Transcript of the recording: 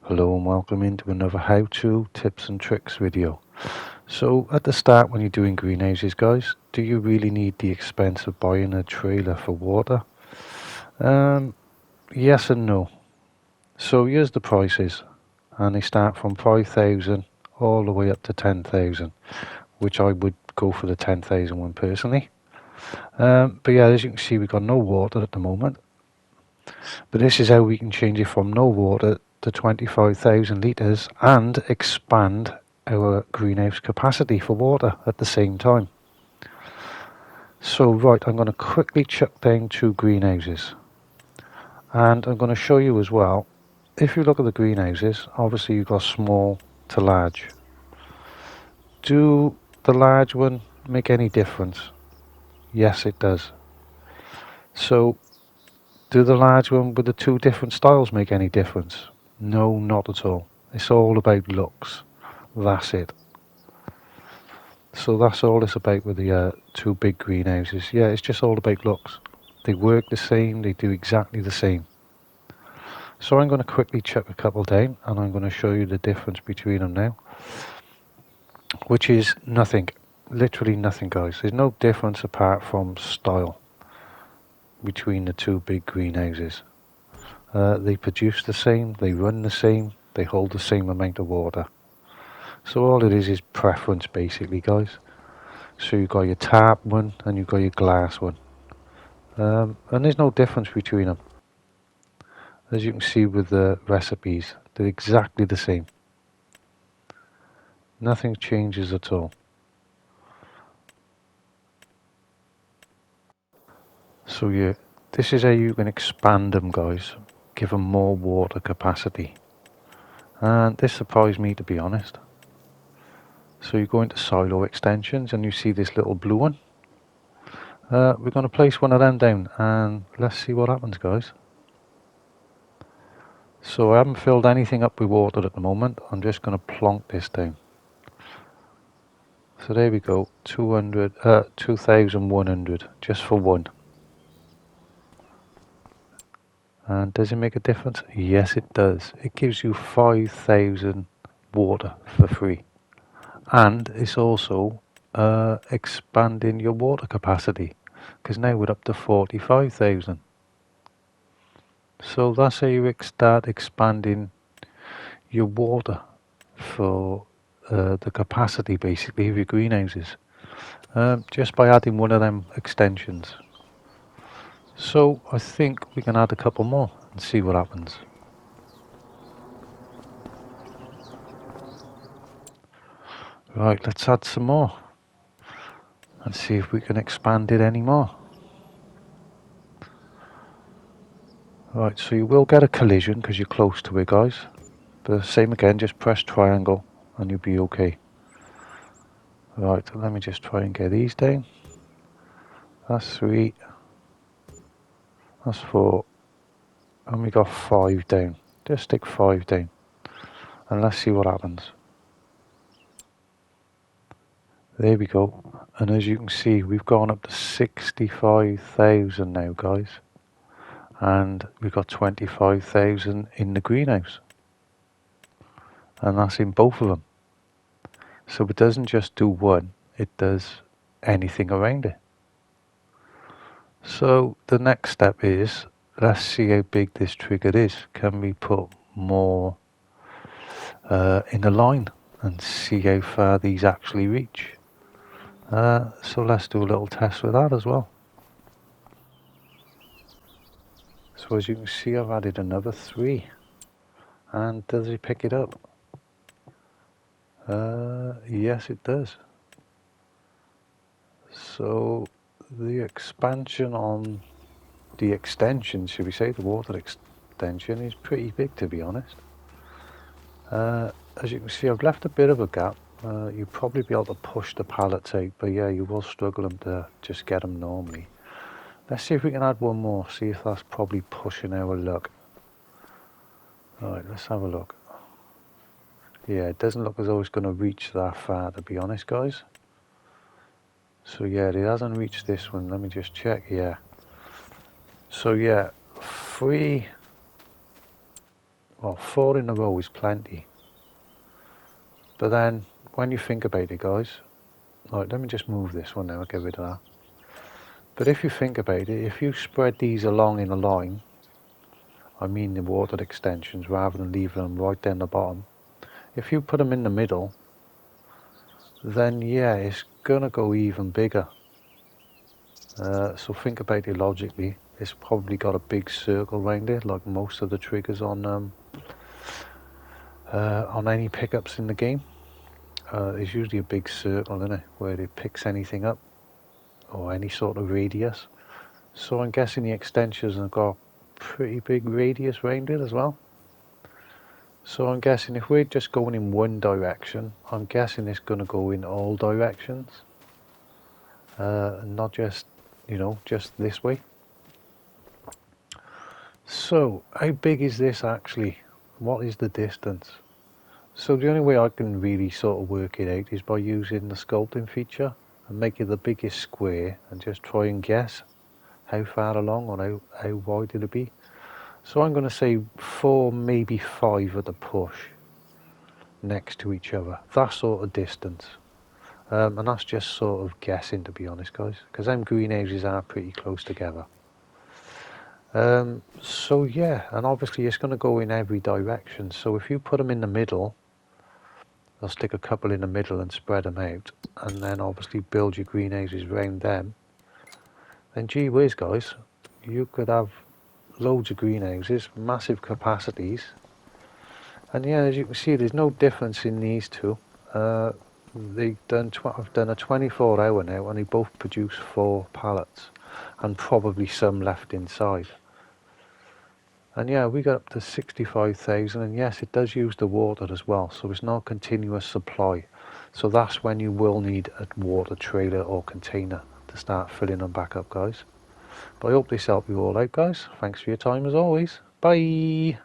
Hello and welcome into another how-to tips and tricks video. So at the start, when you're doing greenhouses, guys, do you really need the expense of buying a trailer for water? Yes and no. So here's the prices, and they start from 5,000 all the way up to 10,000, which I would go for the 10,000 one personally. But yeah, as you can see, we've got no water at the moment. But this is how we can change it from no water to 25,000 litres and expand our greenhouse capacity for water at the same time. So right, I'm going to quickly chuck down 2 greenhouses, and I'm going to show you as well. If you look at the greenhouses, obviously you've got small to large. Do the large one make any difference? Yes, it does. So do the large one with the 2 different styles make any difference? No, not at all. It's all about looks. That's it. So that's all it's about with the 2 big greenhouses. Yeah, it's just all about looks. They work the same, they do exactly the same. So I'm going to quickly chuck a couple down, and I'm going to show you the difference between them now. Which is nothing. Literally nothing, guys. There's no difference apart from style between the 2 big greenhouses. They produce the same, they run the same, they hold the same amount of water. So all it is preference basically, guys. So you've got your tap one and you've got your glass one. And there's no difference between them. As you can see with the recipes, they're exactly the same. Nothing changes at all. So yeah, this is how you can expand them, guys. Give them more water capacity. And this surprised me, to be honest. So you go into silo extensions and you see this little blue one. We're going to place one of them down and let's see what happens, guys. So I haven't filled anything up with water at the moment. I'm just going to plonk this down. So there we go, 2,100 just for one. And does it make a difference? Yes, it does. It gives you 5,000 water for free. And it's also expanding your water capacity, because now we're up to 45,000. So that's how you start expanding your water for the capacity basically of your greenhouses, just by adding one of them extensions. So I think we can add a couple more and see what happens. Right, let's add some more and see if we can expand it any more. Right, so you will get a collision because you're close to it, guys. But same again, just press triangle and you'll be okay. Right, let me just try and get these down. That's 3. That's 4. And we got 5 down. Just stick 5 down. And let's see what happens. There we go. And as you can see, we've gone up to 65,000 now, guys. And we've got 25,000 in the greenhouse. And that's in both of them. So it doesn't just do one, it does anything around it. So the next step is, let's see how big this trigger is. Can we put more in a line and see how far these actually reach? So let's do a little test with that as well. So as you can see, I've added another 3. And does it pick it up? Yes, it does. So the expansion on the extension, should we say, the water extension, is pretty big, to be honest. As you can see, I've left a bit of a gap. You'll probably be able to push the pallets out, but yeah, you will struggle to just get them normally. Let's see if we can add one more, see if that's probably pushing our luck. Alright, let's have a look. Yeah, it doesn't look as though it's going to reach that far, to be honest, guys. So yeah, it hasn't reached this one. Let me just check. Yeah. So yeah, 3 Well, 4 in a row is plenty. But then, when you think about it, guys, right, let me just move this one now, I'll get rid of that. But if you think about it, if you spread these along in a line, I mean the water extensions, rather than leaving them right down the bottom, if you put them in the middle, then yeah, it's gonna go even bigger. So think about it logically. It's probably got a big circle around it, like most of the triggers on any pickups in the game. There's usually a big circle in it where it picks anything up, or any sort of radius. So I'm guessing the extensions have got pretty big radius around it as well. So I'm guessing if we're just going in one direction, I'm guessing it's going to go in all directions, not just, you know, just this way. So how big is this actually? What is the distance? So the only way I can really sort of work it out is by using the sculpting feature and make it the biggest square and just try and guess how far along or how wide it'll be. So I'm going to say 4, maybe 5 at the push next to each other, that sort of distance. And that's just sort of guessing, to be honest, guys, because them greenhouses are pretty close together. So yeah, and obviously it's going to go in every direction. So if you put them in the middle, I'll stick a couple in the middle and spread them out, and then obviously build your greenhouses around them, then gee whiz, guys, you could have loads of greenhouses, massive capacities. And yeah, as you can see, there's no difference in these two. I've done a 24-hour now, and they both produce 4 pallets, and probably some left inside. And yeah, we got up to 65,000, and yes, it does use the water as well, so it's not continuous supply. So that's when you will need a water trailer or container to start filling them back up, guys. But I hope this helped you all out, guys. Thanks for your time as always. Bye.